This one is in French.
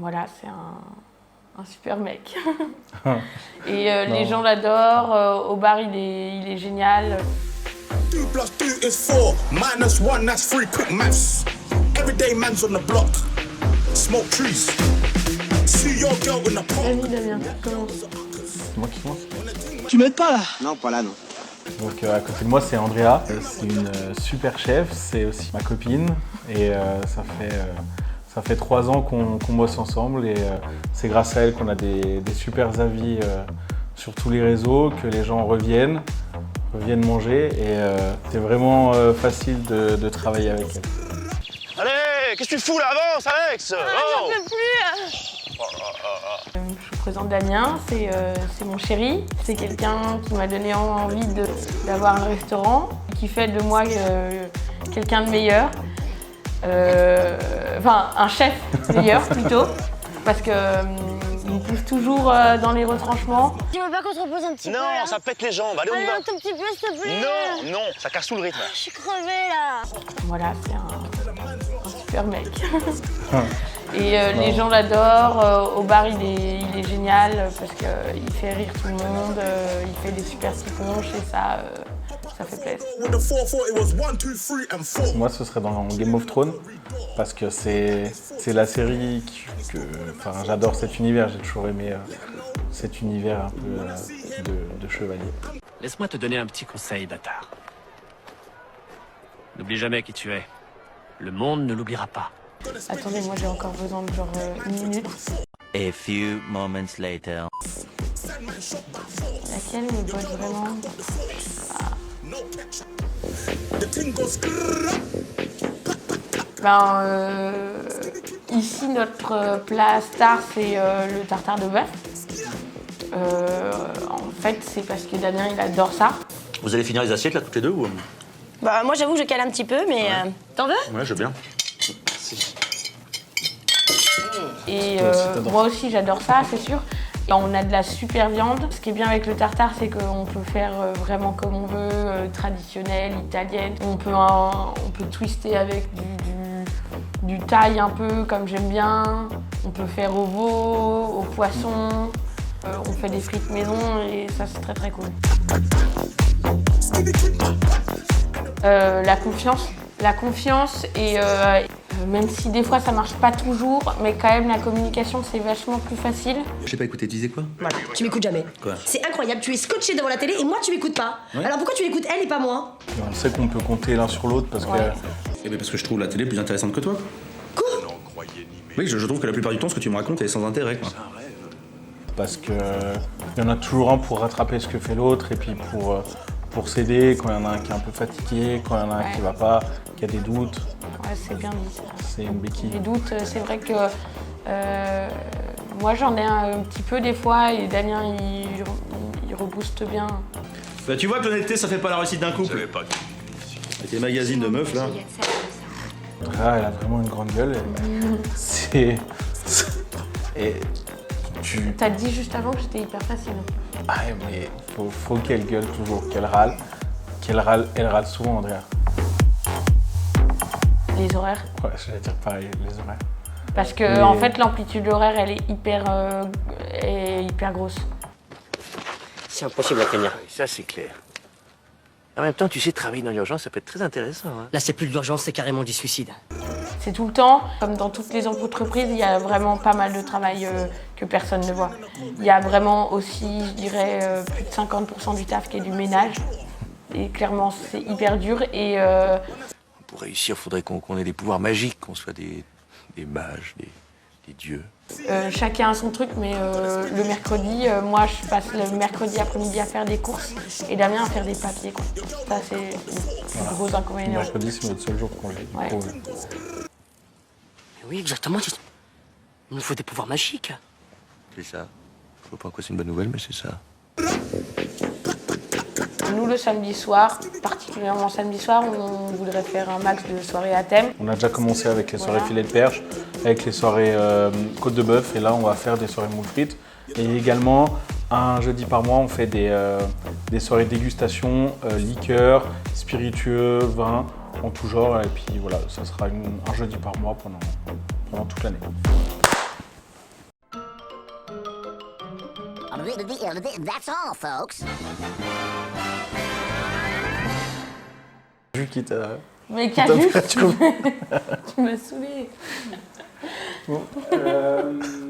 Voilà, c'est un super mec. Et les gens l'adorent, au bar il est génial. 2 + 2 is 4, -1, that's 3, quick maths. Everyday man's on the block, smoke trees. See your girl in the park. Vas-y Damien, commence. C'est moi qui commence. Tu m'aides pas là? Non, pas là, non. Donc à côté de moi c'est Andrea, c'est une super chef, c'est aussi ma copine et ça fait 3 ans qu'on bosse ensemble et c'est grâce à elle qu'on a des super avis sur tous les réseaux, que les gens reviennent manger et c'est vraiment facile de travailler avec elle. Allez, qu'est-ce que tu fous là? Avance, Alex! J'en peux plus. Je vous présente Damien, c'est mon chéri. C'est quelqu'un qui m'a donné envie d'avoir un restaurant, qui fait de moi quelqu'un de meilleur. Enfin, un chef meilleur plutôt, parce que il me pousse toujours dans les retranchements. Tu veux pas qu'on se repose un petit peu? Non, là ça pète les jambes, allez on y Allez, va! un tout petit peu, s'il te plaît. Non, non, ça casse tout le rythme. Je suis crevée là. Voilà, c'est un super mec. Et les gens l'adorent, au bar il est génial parce qu'il fait rire tout le monde, il fait des super petits punchs et ça fait plaisir. With the 4-4, it was 1, 2, 3, and 4. Moi ce serait dans Game of Thrones parce que c'est la série enfin j'adore cet univers, j'ai toujours aimé cet univers un peu de chevalier. Laisse-moi te donner un petit conseil, bâtard. N'oublie jamais qui tu es. Le monde ne l'oubliera pas. Attendez, moi j'ai encore besoin de genre une minute. A few moments later. Laquelle me botte vraiment? The thing goes Ici notre plat star c'est le tartare de bœuf. En fait c'est parce que Damien il adore ça. Vous allez finir les assiettes là toutes les deux ou? Bah, moi j'avoue, je cale un petit peu, mais t'en veux? Ouais, je veux bien. Et moi aussi j'adore ça, c'est sûr. Et on a de la super viande. Ce qui est bien avec le tartare, c'est qu'on peut faire vraiment comme on veut, traditionnelle, italienne. On peut twister avec du thaï un peu comme j'aime bien. On peut faire au veau, au poisson. On fait des frites maison et ça c'est très très cool. La confiance et même si des fois ça marche pas toujours, mais quand même la communication c'est vachement plus facile. Je sais pas écouter, tu disais quoi? Voilà, tu m'écoutes jamais. Quoi? C'est incroyable, tu es scotché devant la télé et moi tu m'écoutes pas. Ouais. Alors pourquoi tu l'écoutes elle et pas moi? Et on sait qu'on peut compter l'un sur l'autre parce que Eh bien parce que je trouve la télé plus intéressante que toi. Quoi? Oui, je trouve que la plupart du temps ce que tu me racontes est sans intérêt quoi. parce que il y en a toujours un pour rattraper ce que fait l'autre et puis pour s'aider quand il y en a un qui est un peu fatigué, quand il y en a un qui va pas, qui a des doutes. Ouais, c'est bien dit ça. C'est une béquille. Les doutes, c'est vrai que moi j'en ai un petit peu des fois et Damien il rebooste bien. Bah tu vois que l'honnêteté ça fait pas la réussite d'un couple. Avec les magazines de meufs là. Andrea, elle a vraiment une grande gueule. Et tu... T'as dit juste avant que j'étais hyper facile. Ah mais faut qu'elle gueule toujours, qu'elle râle. Elle râle souvent, Andrea. Les horaires. Ouais, j'allais dire pareil, les horaires. Parce que en fait l'amplitude horaire elle est hyper grosse. C'est impossible à tenir. Ça, c'est clair. En même temps, tu sais, travailler dans l'urgence, ça peut être très intéressant. Hein. Là c'est plus de l'urgence, c'est carrément du suicide. C'est tout le temps, comme dans toutes les entreprises, il y a vraiment pas mal de travail que personne ne voit. Il y a vraiment aussi, je dirais, plus de 50% du taf qui est du ménage. Et clairement, c'est hyper dur. Et Pour réussir, il faudrait qu'on ait des pouvoirs magiques, qu'on soit des mages, des dieux. chacun a son truc, mais le mercredi, moi je passe le mercredi après-midi à faire des courses et Damien à faire des papiers, quoi. Ça, c'est le gros inconvénient. Le mercredi, c'est notre seul jour de congé. Ouais. Oui, exactement. Il nous faut des pouvoirs magiques. C'est ça. Je vois pas en quoi c'est une bonne nouvelle, mais c'est ça. Nous, le samedi soir, particulièrement samedi soir, on voudrait faire un max de soirées à thème. On a déjà commencé avec les soirées filet de perche, avec les soirées côte de bœuf, et là on va faire des soirées moules frites. Et également, un jeudi par mois, on fait des soirées dégustation, liqueurs, spiritueux, vin, en tout genre. Et puis voilà, ça sera un jeudi par mois pendant toute l'année. That's all, folks. Vu qui t'a... Mais t'a Caju, perturbé. tu m'as saoulé. Bon,